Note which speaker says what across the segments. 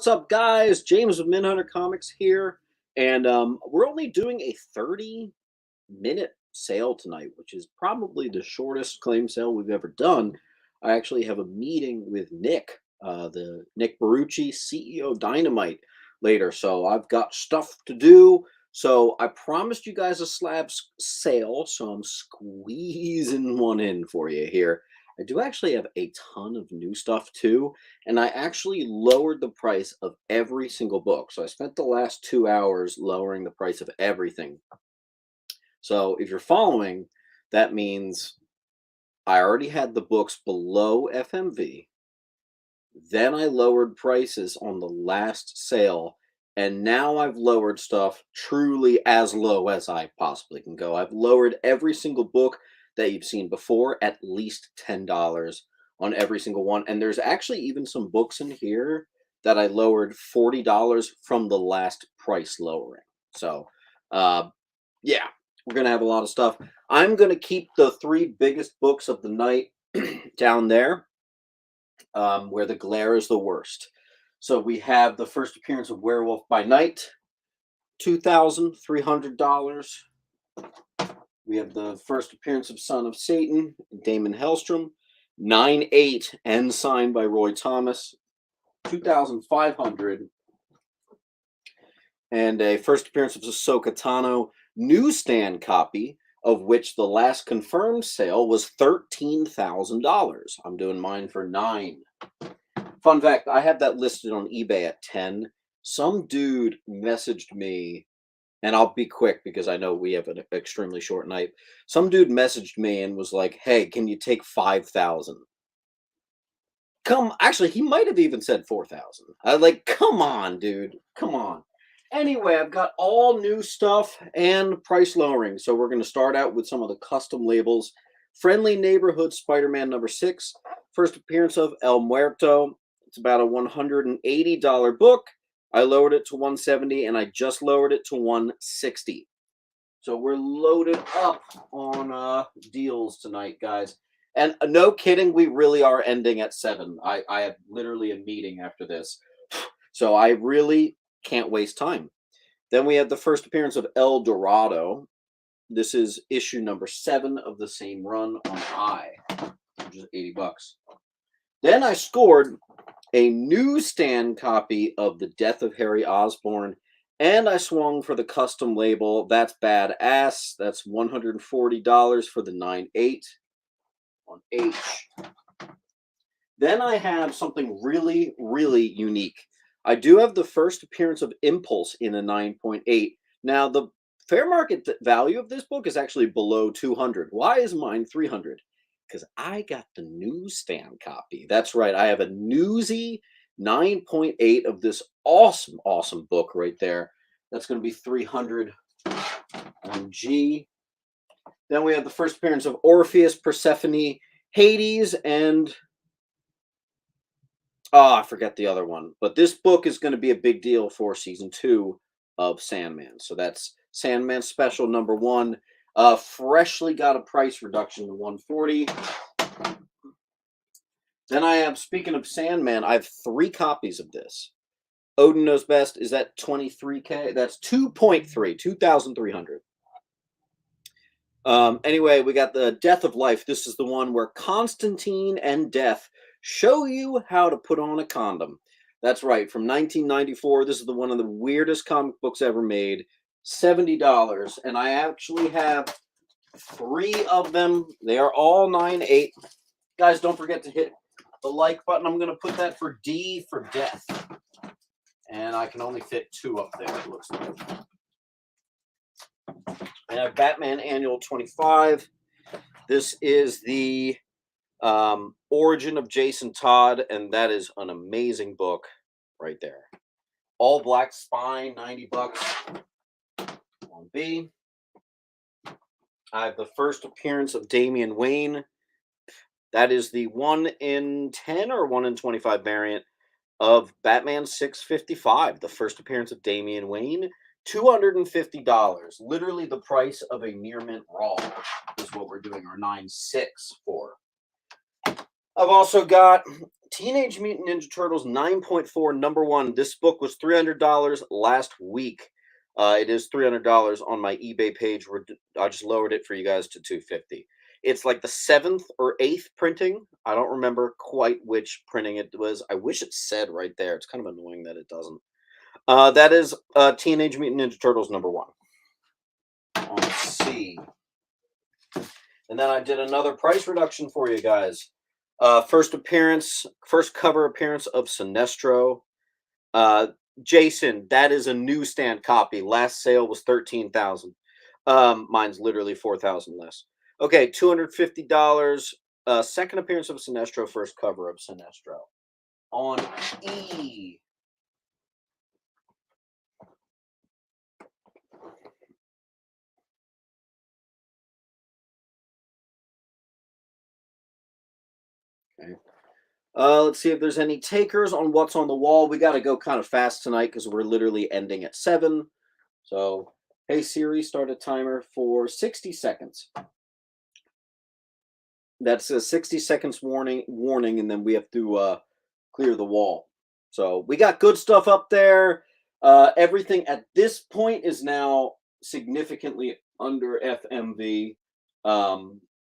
Speaker 1: What's up, guys? James of Minhunter Comics here, and we're only doing a 30-minute sale tonight, which is probably the shortest claim sale we've ever done. I actually have a meeting with Nick, the Nick Barucci, CEO Dynamite, later, so I've got stuff to do. So I promised you guys a slab sale, so I'm squeezing one in for you here. I do actually have a ton of new stuff too, and I actually lowered the price of every single book. So I spent the last 2 hours lowering the price of everything. So if you're following, that means I already had the books below FMV. Then I lowered prices on the last sale, and now I've lowered stuff truly as low as I possibly can go. I've lowered every single book that you've seen before at least $10 on every single one. And there's actually even some books in here that I lowered $40 from the last price lowering. So, yeah, we're going to have a lot of stuff. I'm going to keep the three biggest books of the night down there, where the glare is the worst. So we have the first appearance of Werewolf by Night, $2,300. We have the first appearance of Son of Satan, Damon Hellstrom, 9/8, and signed by Roy Thomas, $2,500. And a first appearance of Ahsoka Tano newsstand copy, of which the last confirmed sale was $13,000. I'm doing mine for $9,000. Fun fact, I have that listed on eBay at $10,000. Some dude messaged me, and I'll be quick because I know we have an extremely short night. Some dude messaged me and was like, hey, can you take $5,000? Actually, he might have even said $4,000. I was like, come on, dude. Come on. Anyway, I've got all new stuff and price lowering. So we're going to start out with some of the custom labels. Friendly Neighborhood Spider-Man #6. First appearance of El Muerto. It's about a $180 book. I lowered it to $170, and I just lowered it to $160. So we're loaded up on deals tonight, guys. And no kidding, we really are ending at 7. I have literally a meeting after this. So I really can't waste time. Then we have the first appearance of El Dorado. This is issue #7 of the same run on I, which is $80. Then I scored a newsstand copy of The Death of Harry Osborn, and I swung for the custom label That's Badass. That's $140 for the 9/8 on H. Then I have something really, really unique. I do have the first appearance of Impulse in a 9.8. Now, the fair market value of this book is actually below $200. Why is mine $300? Because I got the newsstand copy. That's right. I have a newsy 9.8 of this awesome, awesome book right there. That's going to be $300 on G. Then we have the first appearance of Orpheus, Persephone, Hades, and I forget the other one. But this book is going to be a big deal for season 2 of Sandman. So that's Sandman Special #1. Freshly got a price reduction to $140. Then I have, speaking of Sandman, I have 3 copies of this. Odin Knows Best is at $23K. That's 2.3, 2,300. Anyway, we got the Death of Life. This is the one where Constantine and Death show you how to put on a condom. That's right, from 1994. This is one of the weirdest comic books ever made. $70, and I actually have 3 of them. They are all 9/8. Guys, don't forget to hit the like button. I'm going to put that for D for Death, and I can only fit 2 up there, it looks like. I have Batman Annual 25. This is the origin of Jason Todd, and that is an amazing book right there. All Black Spine, $90 on B. I have the first appearance of Damian Wayne. That is the 1 in 10 or 1 in 25 variant of Batman 655. The first appearance of Damian Wayne, $250. Literally the price of a near mint raw is what we're doing our 9.6 for. I've also got Teenage Mutant Ninja Turtles 9.4 #1. This book was $300 last week. It is $300 on my eBay page. I just lowered it for you guys to 250. It's like the 7th or 8th printing. I don't remember quite which printing it was. I wish it said right there. It's kind of annoying that it doesn't. That is Teenage Mutant Ninja Turtles #1 on C. And then I did another price reduction for you guys. First cover appearance of Sinestro. Uh, Jason, that is a newsstand copy. Last sale was 13,000. Mine's literally 4,000 less. Okay, $250. Second appearance of Sinestro. First cover of Sinestro. On E. Okay. Let's see if there's any takers on what's on the wall. We got to go kind of fast tonight because we're literally ending at 7. So, hey Siri, start a timer for 60 seconds. That's a 60 seconds warning, and then we have to clear the wall. So we got good stuff up there. Everything at this point is now significantly under FMV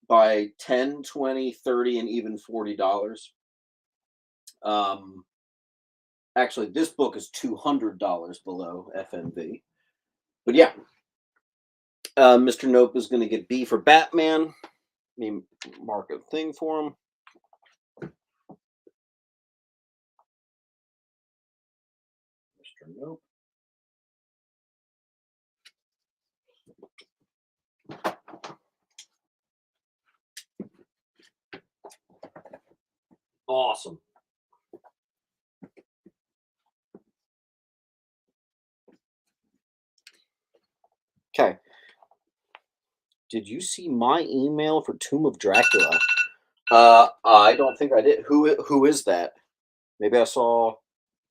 Speaker 1: by 10, 20, 30, and even $40. Actually, this book is $200 below FMV. But yeah, Mr. Nope is going to get B for Batman. Let me mark a thing for him. Mr. Nope. Awesome. Okay. Did you see my email for Tomb of Dracula? I don't think I did. Who is that? Maybe I saw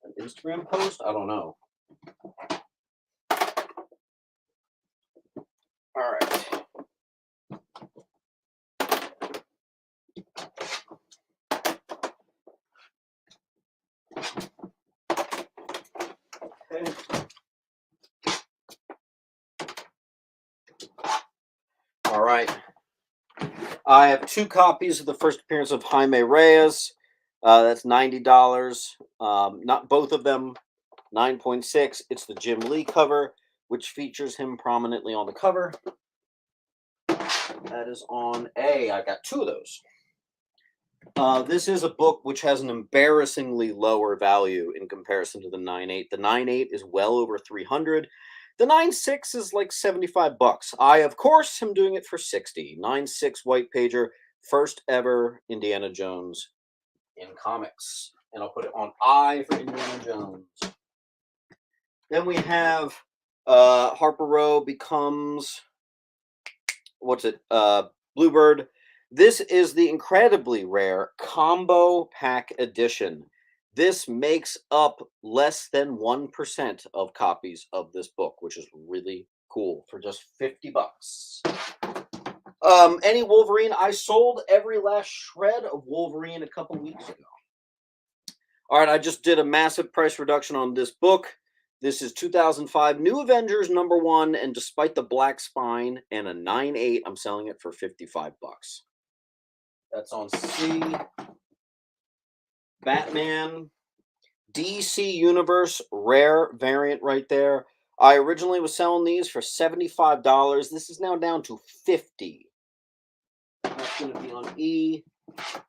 Speaker 1: an Instagram post. I don't know. All right. Okay. All right. I have 2 copies of the first appearance of Jaime Reyes. That's $90. Not both of them. 9.6. It's the Jim Lee cover, which features him prominently on the cover. That is on A. I got 2 of those. This is a book which has an embarrassingly lower value in comparison to the 9.8. The 9.8 is well over 300. The 9.6 is like $75. I, of course, am doing it for 60. 9.6 white pager, first ever Indiana Jones in comics. And I'll put it on I for Indiana Jones. Then we have Harper Row becomes, Bluebird. This is the incredibly rare combo pack edition. This makes up less than 1% of copies of this book, which is really cool for just $50. Any Wolverine? I sold every last shred of Wolverine a couple weeks ago. All right, I just did a massive price reduction on this book. This is 2005 New Avengers #1, and despite the black spine and a 9.8, I'm selling it for $55. That's on C. Batman, DC Universe, rare variant right there. I originally was selling these for $75. This is now down to $50. That's going to be on E.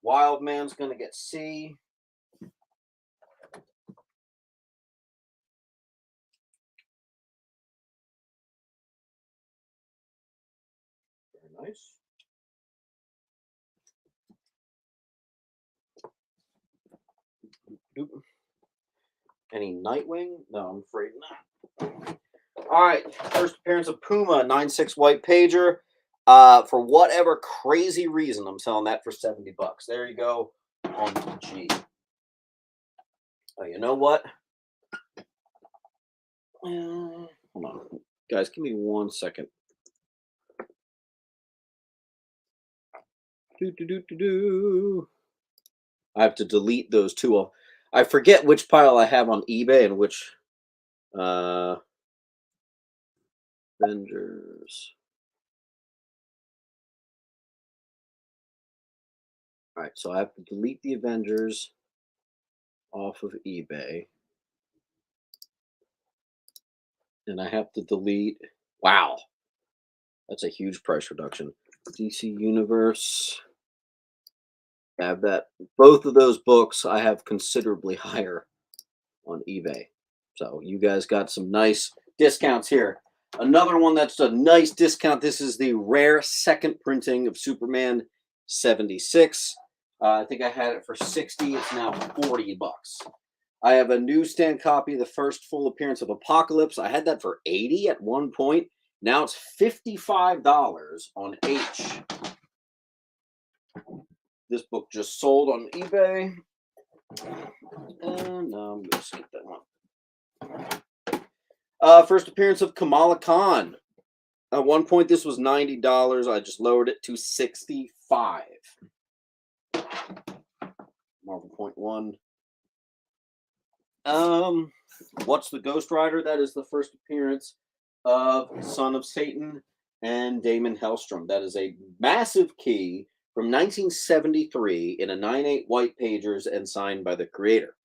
Speaker 1: Wildman's going to get C. Very nice. Any Nightwing? No, I'm afraid not. All right, first appearance of Puma, 9.6 white pager. For whatever crazy reason, I'm selling that for $70. There you go on G. Oh, you know what? Hold on, guys, give me 1 second. I have to delete those two. I forget which pile I have on eBay and which uh vendors. All right, so I have to delete the Avengers off of eBay, and I have to delete. Wow, that's a huge price reduction. DC Universe. I have that. Both of those books I have considerably higher on eBay. So you guys got some nice discounts here. Another one that's a nice discount. This is the rare second printing of Superman 76. I think I had it for 60. It's now 40 bucks. I have a newsstand copy of the first full appearance of Apocalypse. I had that for 80 at one point. Now it's $55 on H. This book just sold on eBay. And no, I'm going to skip that one. First appearance of Kamala Khan. At one point, this was $90. I just lowered it to $65. Marvel Point One. What's the Ghost Rider? That is the first appearance of Son of Satan and Damon Hellstrom. That is a massive key from 1973 in a 9/8 white pagers and signed by the creator.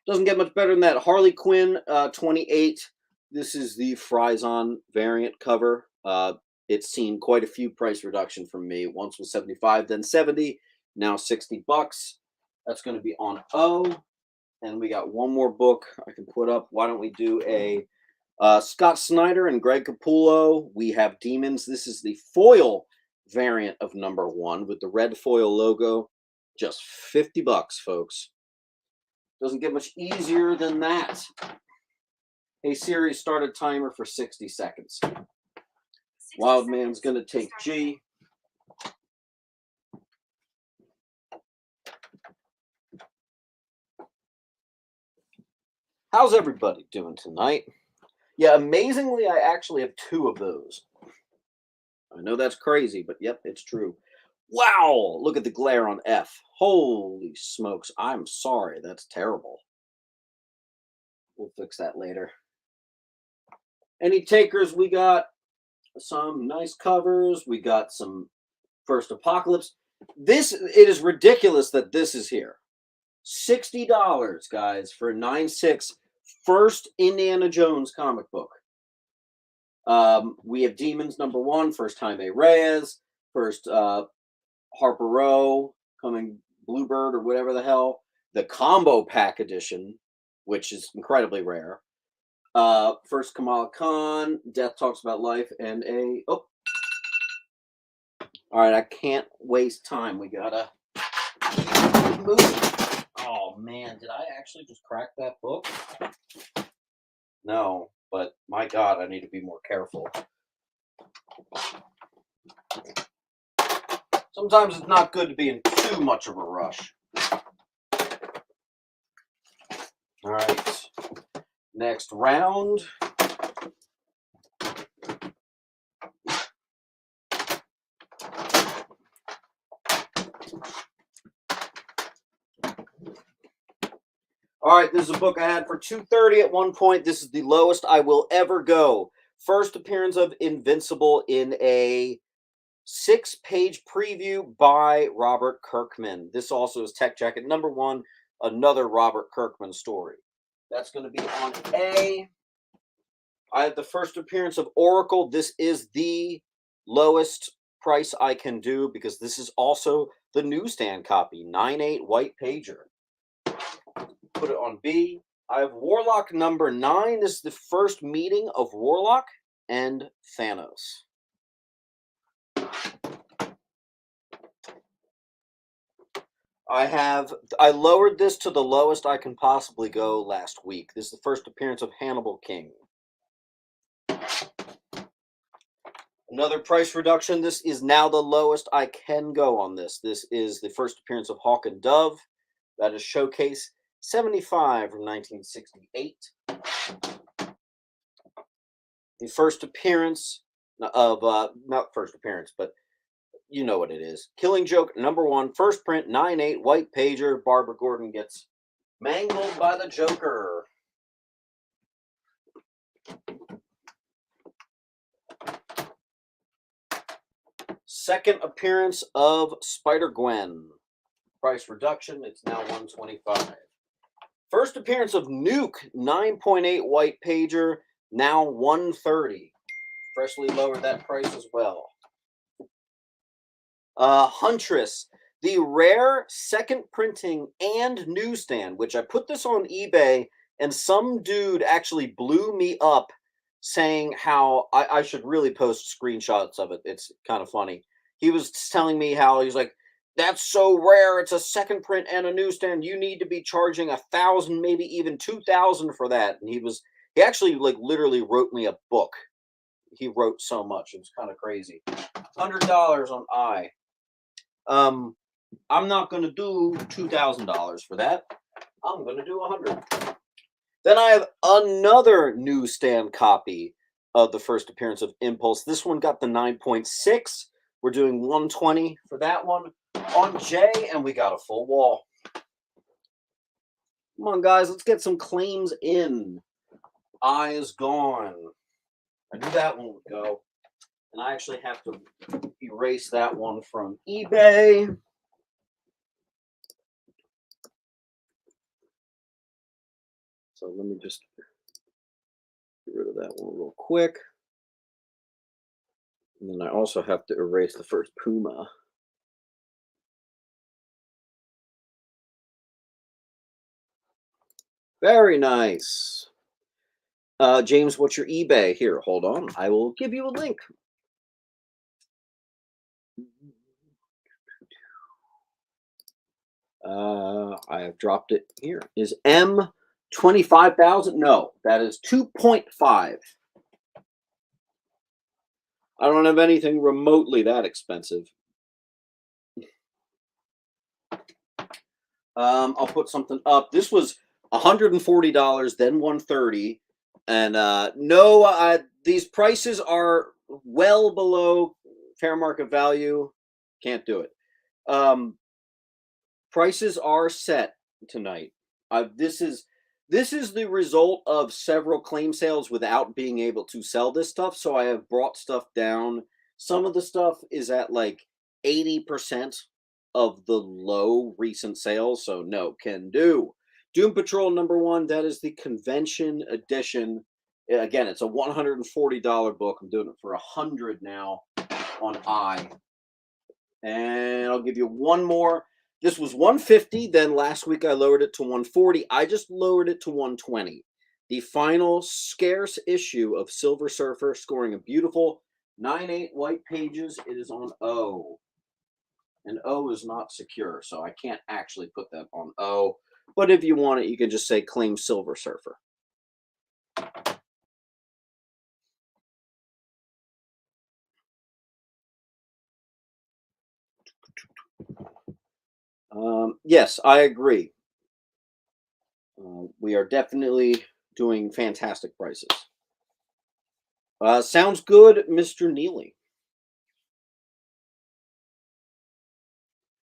Speaker 1: Doesn't get much better than that. Harley Quinn 28. This is the Fryzon variant cover. It's seen quite a few price reduction from me. Once was 75, then 70, now 60 bucks. That's going to be on O. And we got one more book I can put up. Why don't we do a Scott Snyder and Greg Capullo? We have Demons. This is the foil variant of #1 with the red foil logo. Just 50 bucks, folks. Doesn't get much easier than that. Hey Siri, start a timer for 60 seconds. Wild Man's gonna take G. How's everybody doing tonight? Yeah, amazingly, I actually have 2 of those. I know that's crazy, but yep, it's true. Wow, look at the glare on F. Holy smokes, I'm sorry, that's terrible. We'll fix that later. Any takers? We got some nice covers. We got some First Apocalypse. It is ridiculous that this is here. $60, guys, for a 9/6 first Indiana Jones comic book. We have Demons #1, first Jaime Reyes, first Harper Row, coming Bluebird or whatever the hell. The combo pack edition, which is incredibly rare. First Kamala Khan, Death Talks About Life, and all right, I can't waste time. We gotta keep moving. Oh man, did I actually just crack that book? No, but my God, I need to be more careful. Sometimes it's not good to be in too much of a rush. All right, next round. All right, this is a book I had for $230 at one point. This is the lowest I will ever go. First appearance of Invincible in a 6-page preview by Robert Kirkman. This also is Tech Jacket #1, another Robert Kirkman story. That's going to be on A. I have the first appearance of Oracle. This is the lowest price I can do because this is also the newsstand copy, 9/8 white pager. Put it on B. I have Warlock #9. This is the first meeting of Warlock and Thanos. I lowered this to the lowest I can possibly go last week. This is the first appearance of Hannibal King. Another price reduction. This is now the lowest I can go on this. This is the first appearance of Hawk and Dove. That is Showcase 75 from 1968. The first appearance of, not first appearance, but You know what it is. Killing Joke #1, first print, 9/8, white pager. Barbara Gordon gets mangled by the Joker. Second appearance of Spider-Gwen. Price reduction, it's now $125. First appearance of Nuke, 9.8 white pager, now $130. Freshly lowered that price as well. Huntress, the rare second printing and newsstand, which I put this on eBay, and some dude actually blew me up saying how I should really post screenshots of it. It's kind of funny. He was telling me how he's like, that's so rare. It's a second print and a newsstand. You need to be charging 1,000, maybe even 2,000 for that. And he actually like literally wrote me a book. He wrote so much. It was kind of crazy. $100 on I. I'm not going to do $2,000 for that. I'm going to do $100. Then I have another newsstand copy of the first appearance of Impulse. This one got the 9.6. We're doing $120 for that one on J, and we got a full wall. Come on, guys, let's get some claims in. I is gone. I knew that one would go. And I actually have to erase that one from eBay. So let me just get rid of that one real quick. And then I also have to erase the first Puma. Very nice. James, what's your eBay? Here, hold on. I will give you a link. I have dropped it here. Is M 25,000? No, that is 2.5. I don't have anything remotely that expensive. I'll put something up. This was $140, then $130, and no, these prices are well below fair market value. Can't do it. Prices are set tonight. This is the result of several claim sales without being able to sell this stuff. So I have brought stuff down. Some of the stuff is at like 80% of the low recent sales. So no, can do. Doom Patrol #1. That is the convention edition. Again, it's a $140 book. I'm doing it for $100 now on I. And I'll give you one more. This was $150. Then last week I lowered it to $140. I just lowered it to $120. The final scarce issue of Silver Surfer, scoring a beautiful 9/8 white pages. It is on O. And O is not secure, so I can't actually put that on O. But if you want it, you can just say claim Silver Surfer. Yes, I agree. We are definitely doing fantastic prices. Sounds good, Mr. Neely.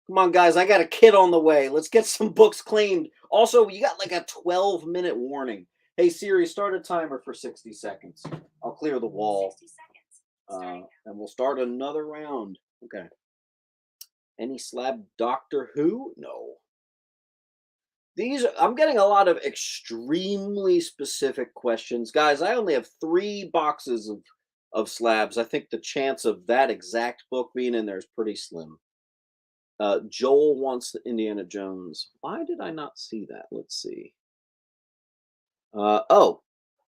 Speaker 1: Come on, guys. I got a kid on the way. Let's get some books claimed. Also, you got like a 12-minute warning. Hey, Siri, start a timer for 60 seconds. I'll clear the wall. 60 seconds. And we'll start another round. Okay. Any SLAB Doctor Who? No. I'm getting a lot of extremely specific questions. Guys, I only have 3 boxes of slabs. I think the chance of that exact book being in there is pretty slim. Joel wants the Indiana Jones. Why did I not see that? Let's see. Oh,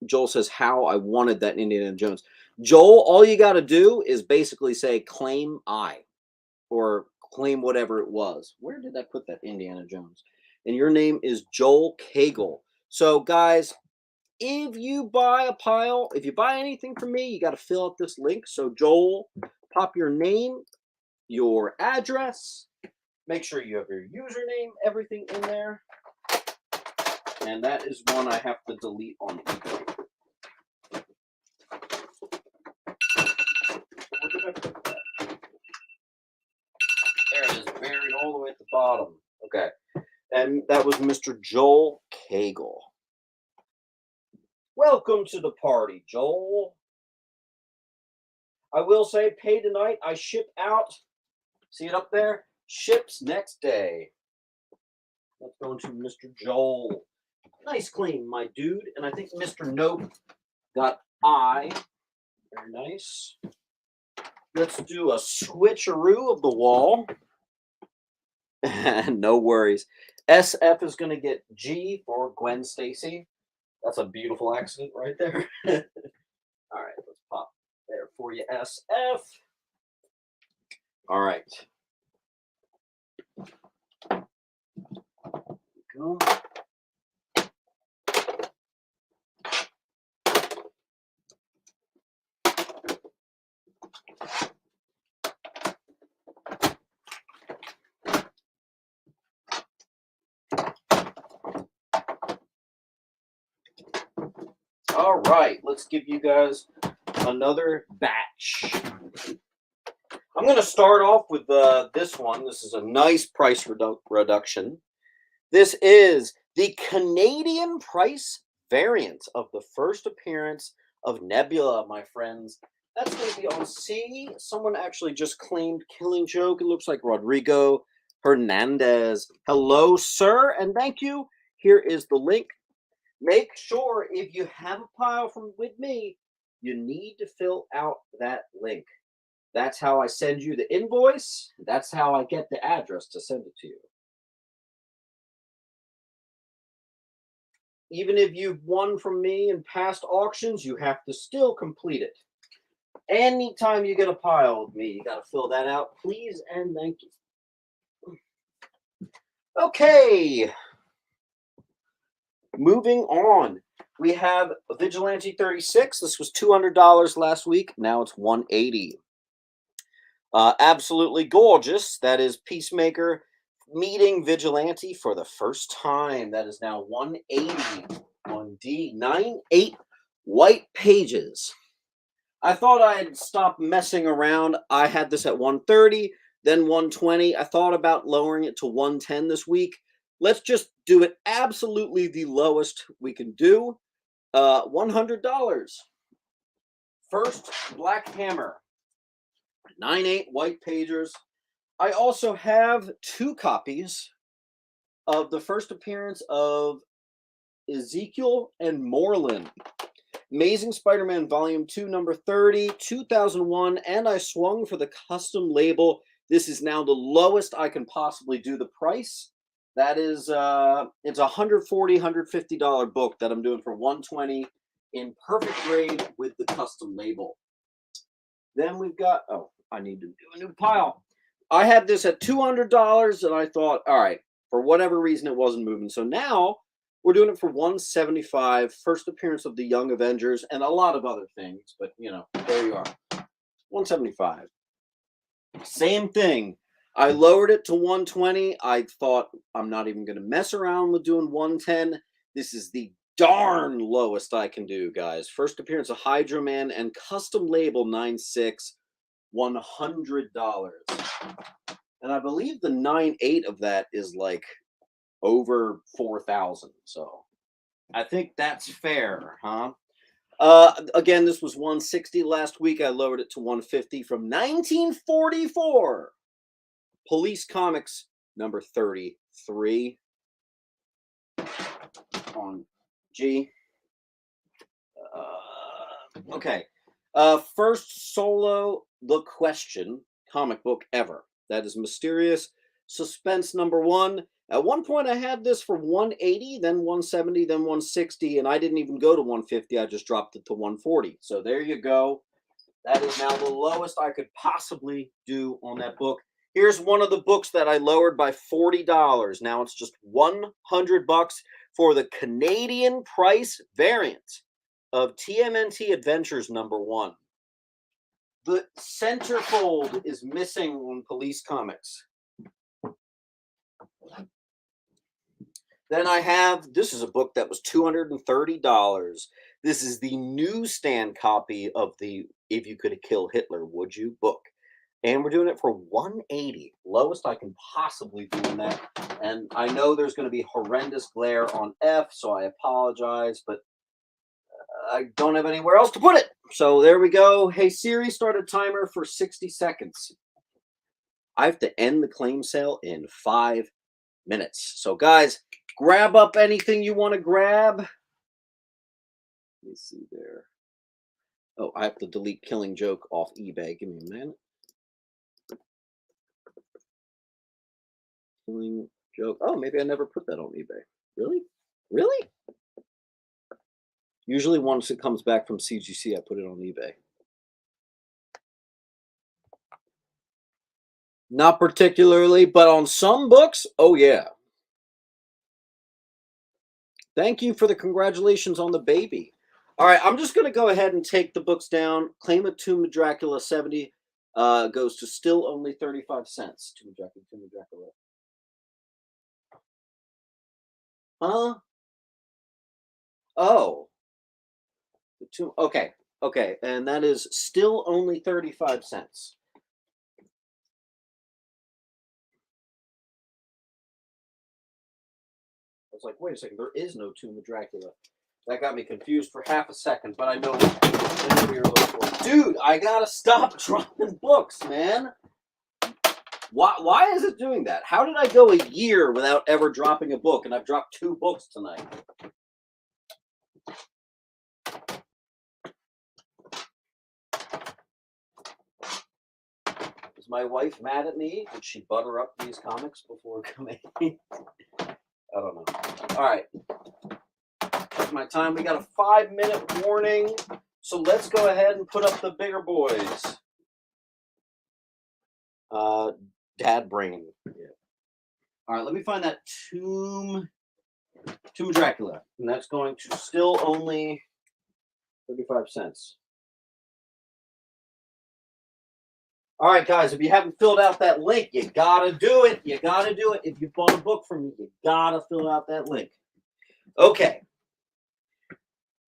Speaker 1: Joel says how I wanted that Indiana Jones. Joel, all you got to do is basically say claim I, or claim whatever it was. Where did I put that Indiana Jones? And your name is Joel Cagle. So guys, if you buy anything from me, you got to fill out this link. So Joel, pop your name, your address, make sure you have your username, everything in there. And that is one I have to delete on eBay. Where did I put that? at the bottom. Okay. And that was Mr. Joel Cagle. Welcome to the party, Joel. I will say, pay tonight. I ship out. See it up there? Ships next day. Let's go into Mr. Joel. Nice clean, my dude. And I think Mr. Nope got I. Very nice. Let's do a switcheroo of the wall. No worries. SF is going to get G for Gwen Stacy. That's a beautiful accident right there. All right, let's pop there for you, SF. All right. Go. All right, let's give you guys another batch. I'm going to start off with this one. This is a nice price reduction. This is the Canadian price variant of the first appearance of Nebula, my friends. That's going to be on C. Someone actually just claimed Killing Joke. It looks like Rodrigo Hernandez. Hello, sir, and thank you. Here is the link. Make sure if you have a pile from with me, you need to fill out that link. That's how I send you the invoice. That's how I get the address to send it to you. Even if you've won from me in past auctions, you have to still complete it. Anytime you get a pile with me, you got to fill that out, please and thank you. Okay. Moving on, we have Vigilante 36. This was $200 last week. Now it's $180. Absolutely gorgeous. That is Peacemaker meeting Vigilante for the first time. That is now $180 on D. 9/8 white pages. I thought I'd stop messing around. I had this at $130, then $120. I thought about lowering it to $110 this week. Let's just do it absolutely the lowest we can do. $100. First, Black Hammer. 9/8 white pages. I also have 2 copies of the first appearance of Ezekiel and Moreland. Amazing Spider-Man Volume 2, number 30, 2001, and I swung for the custom label. This is now the lowest I can possibly do the price. That is, it's a $140, $150 book that I'm doing for $120 in perfect grade with the custom label. Then we've got, oh, I need to do a new pile. I had this at $200, and I thought, all right, for whatever reason, it wasn't moving. So now we're doing it for $175, first appearance of the Young Avengers, and a lot of other things. But, you know, there you are. $175. Same thing. I lowered it to $120. I thought I'm not even going to mess around with doing $110. This is the darn lowest I can do, guys. First appearance of Hydro Man and custom label 9/6, $100. And I believe the 9/8 of that is like over 4,000. So I think that's fair, huh? Again, this was $160 last week. I lowered it to $150 from 1944. Police Comics number 33 on G. Okay. First solo The Question comic book ever. That is Mysterious Suspense number 1. At one point, I had this for $180, then $170, then $160, and I didn't even go to $150. I just dropped it to $140. So there you go. That is now the lowest I could possibly do on that book. Here's one of the books that I lowered by $40. Now it's just $100 for the Canadian price variant of TMNT Adventures number 1. The centerfold is missing on Police Comics. Then I have, this is a book that was $230. This is the newsstand copy of the If You Could Kill Hitler, Would You book. And we're doing it for 180. Lowest I can possibly do in that. And I know there's going to be horrendous glare on F, so I apologize, but I don't have anywhere else to put it. So there we go. Hey, Siri, start a timer for 60 seconds. I have to end the claim sale in 5 minutes. So, guys, grab up anything you want to grab. Let me see there. Oh, I have to delete Killing Joke off eBay. Give me a minute. Killing Joke. Oh, maybe I never put that on eBay. Really? Really? Usually once it comes back from CGC, I put it on eBay. Not particularly, but on some books, oh yeah. Thank you for the congratulations on the baby. All right, I'm just going to go ahead and take the books down. Claim of Tomb of Dracula 70 goes to still only 35 cents. Tomb of Dracula. Huh? Oh. The tomb. Okay. Okay. And that is still only 35 cents. I was like, wait a second, there is no Tomb of Dracula. That got me confused for half a second, but I know what we were looking for. Dude, I gotta stop dropping books, man. Why is it doing that? How did I go a year without ever dropping a book, and I've dropped 2 books tonight? Is my wife mad at me? Did she butter up these comics before coming? I don't know. All right. That's my time. We got a 5-minute warning. So let's go ahead and put up the bigger boys. Dad brain. Yeah. All right, let me find that Tomb of Dracula. And that's going to still only 35 cents. All right, guys, if you haven't filled out that link, you gotta do it. You gotta do it. If you bought a book from me, you gotta fill out that link. Okay.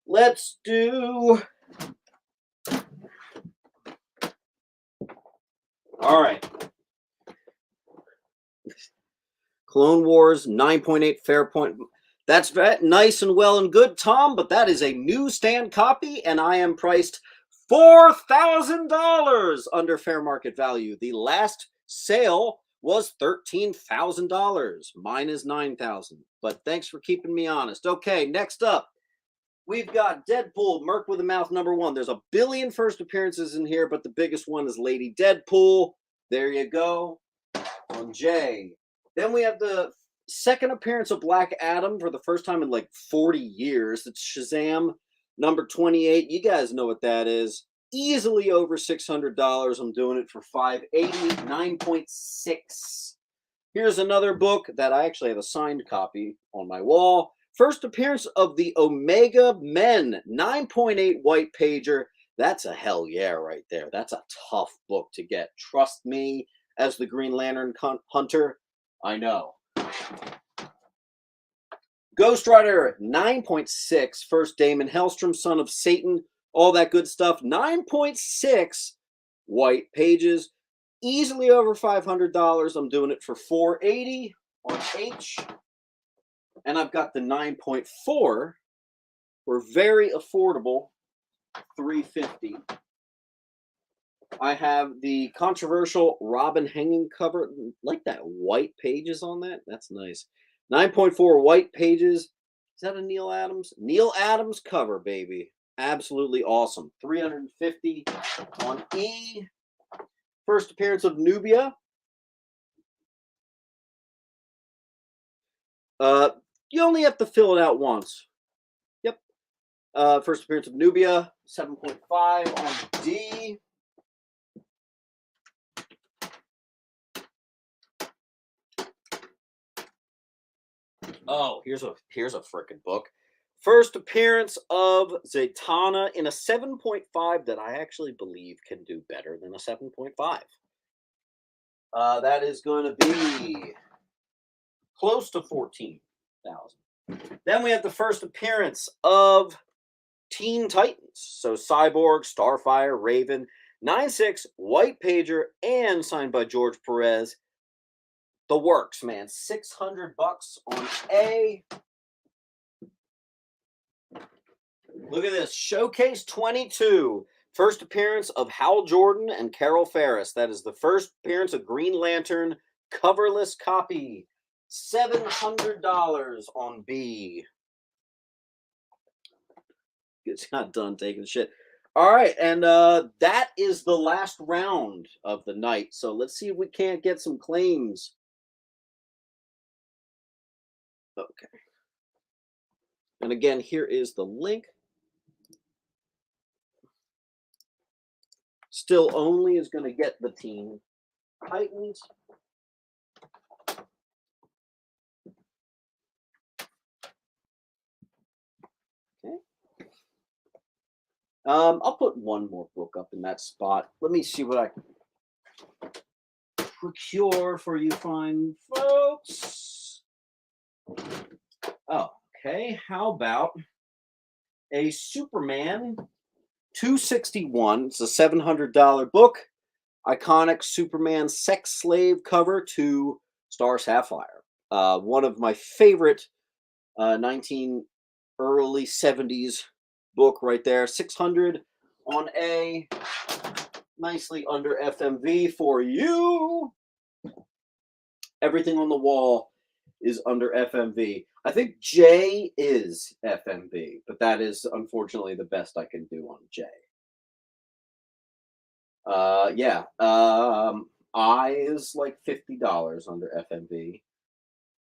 Speaker 1: Let's do. All right. Clone Wars 9.8 Fairpoint. That's nice and well and good, Tom, but that is a newsstand copy, and I am priced $4,000 under fair market value. The last sale was $13,000. Mine is $9,000. But thanks for keeping me honest. Okay, next up, we've got Deadpool, Merc with a Mouth #1. There's a billion first appearances in here, but the biggest one is Lady Deadpool. There you go. On J. Then we have the second appearance of Black Adam for the first time in like 40 years. It's Shazam #28. You guys know what that is. Easily over $600. I'm doing it for $580. 9.6. Here's another book that I actually have a signed copy on my wall. First appearance of the Omega Men. 9.8 white pager. That's a hell yeah right there. That's a tough book to get. Trust me, as the Green Lantern hunter, I know. Ghost Rider 9.6. First Damon Hellstrom, son of Satan. All that good stuff. 9.6 white pages. Easily over $500. I'm doing it for $480 on H. And I've got the 9.4 for very affordable $350. I have the controversial Robin hanging cover. Like that white pages on that. That's nice. 9.4 white pages. Is that a Neil Adams? Neil Adams cover, baby. Absolutely awesome. $350 on E. First appearance of Nubia. You only have to fill it out once. Yep. First appearance of Nubia. 7.5 on D. Oh, here's a frickin' book. First appearance of Zatanna in a 7.5 that I actually believe can do better than a 7.5. That is going to be close to 14,000. Then we have the first appearance of Teen Titans. So Cyborg, Starfire, Raven, 9.6, white pager, and signed by George Perez. The works, man. $600 on A. Look at this. Showcase 22. First appearance of Hal Jordan and Carol Ferris. That is the first appearance of Green Lantern coverless copy. $700 on B. It's not done taking shit. All right, and that is the last round of the night. So let's see if we can't get some claims. Okay. And again, here is the link. Still only is going to get the Teen Titans. Okay. I'll put one more book up in that spot. Let me see what I can procure for you fine folks. Oh, okay. How about a Superman 261? It's a $700 book. Iconic Superman sex slave cover to Star Sapphire. One of my favorite 19 early 70s book right there. 600 on A. Nicely under FMV for you. Everything on the wall is under FMV. I think J is FMV, but that is unfortunately the best I can do on J. Yeah. I is like $50 under FMV.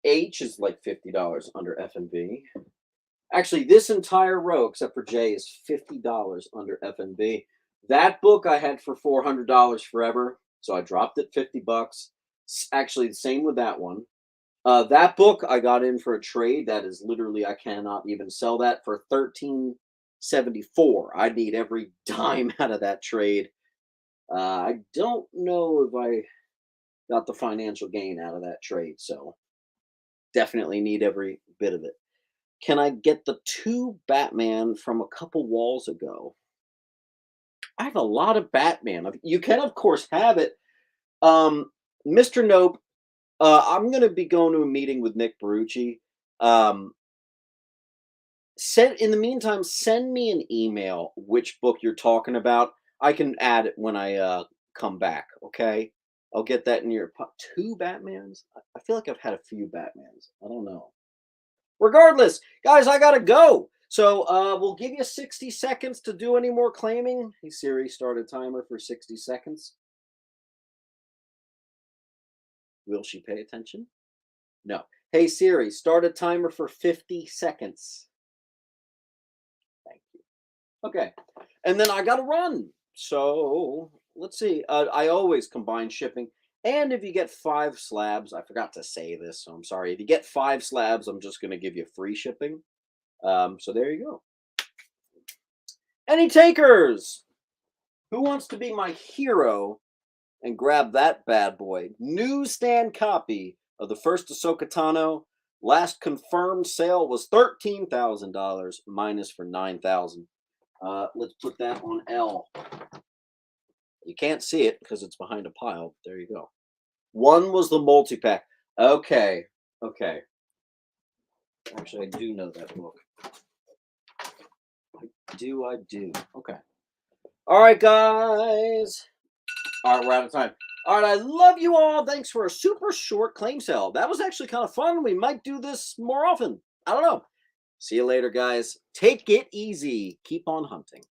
Speaker 1: H is like $50 under FMV. Actually, this entire row, except for J, is $50 under FMV. That book I had for $400 forever, so I dropped it $50. Actually, the same with that one. That book I got in for a trade. That is literally, I cannot even sell that for $13.74. I need every dime out of that trade. I don't know if I got the financial gain out of that trade, so definitely need every bit of it. Can I get the 2 Batman from a couple walls ago? I have a lot of Batman. You can, of course, have it. Mr. Nope, I'm going to be going to a meeting with Nick Barucci. In the meantime, send me an email which book you're talking about. I can add it when I come back, okay? I'll get that in your 2 Batmans? I feel like I've had a few Batmans. I don't know. Regardless, guys, I gotta go. So we'll give you 60 seconds to do any more claiming. Hey, Siri, start a timer for 60 seconds. Will she pay attention? No. Hey, Siri, start a timer for 50 seconds. Thank you. Okay. And then I gotta run. So let's see. I always combine shipping. And if you get 5 slabs, I forgot to say this, so I'm sorry. If you get 5 slabs, I'm just going to give you free shipping. So there you go. Any takers? Who wants to be my hero and grab that bad boy? Newsstand copy of the first Ahsoka Tano. Last confirmed sale was $13,000 minus for $9,000. Let's put that on L. You can't see it because it's behind a pile. There you go. One was the multi-pack. Okay. Okay. Actually, I do know that book. I do. Okay. All right, guys. All right, we're out of time. All right, I love you all. Thanks for a super short claim sale. That was actually kind of fun. We might do this more often. I don't know. See you later, guys. Take it easy. Keep on hunting.